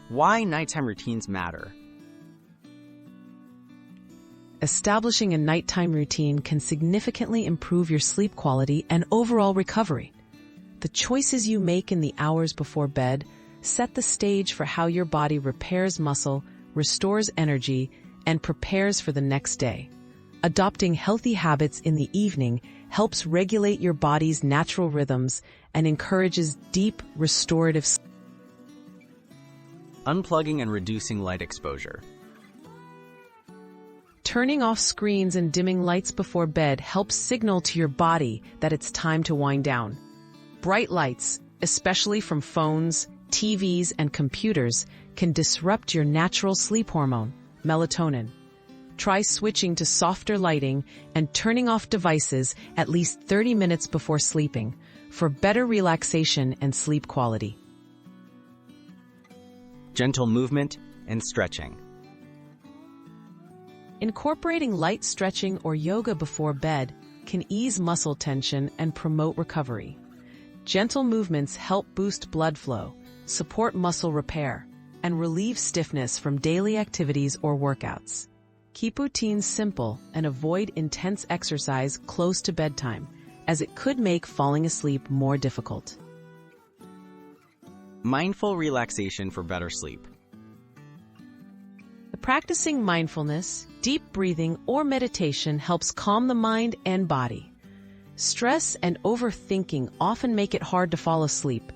Why nighttime routines matter. Establishing a nighttime routine can significantly improve your sleep quality and overall recovery. The choices you make in the hours before bed set the stage for how your body repairs muscle, restores energy, and prepares for the next day. Adopting healthy habits in the evening helps regulate your body's natural rhythms and encourages deep, restorative sleep. Unplugging and reducing light exposure. Turning off screens and dimming lights before bed helps signal to your body that it's time to wind down. Bright lights, especially from phones, TVs, and computers, can disrupt your natural sleep hormone, melatonin. Try switching to softer lighting and turning off devices at least 30 minutes before sleeping for better relaxation and sleep quality. Gentle movement and stretching. Incorporating light stretching or yoga before bed can ease muscle tension and promote recovery. Gentle movements help boost blood flow, support muscle repair, and relieve stiffness from daily activities or workouts. Keep routines simple and avoid intense exercise close to bedtime, as it could make falling asleep more difficult. Mindful relaxation for better sleep. Practicing mindfulness, deep breathing, or meditation helps calm the mind and body. Stress and overthinking often make it hard to fall asleep.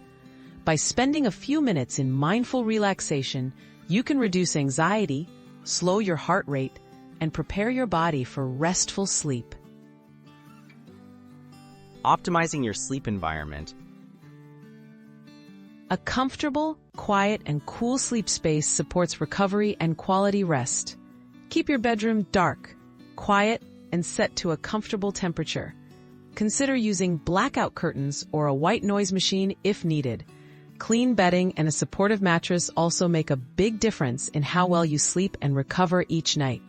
By spending a few minutes in mindful relaxation, you can reduce anxiety, slow your heart rate, and prepare your body for restful sleep. Optimizing your sleep environment. A comfortable, quiet, and cool sleep space supports recovery and quality rest. Keep your bedroom dark, quiet, and set to a comfortable temperature. Consider using blackout curtains or a white noise machine if needed. Clean bedding and a supportive mattress also make a big difference in how well you sleep and recover each night.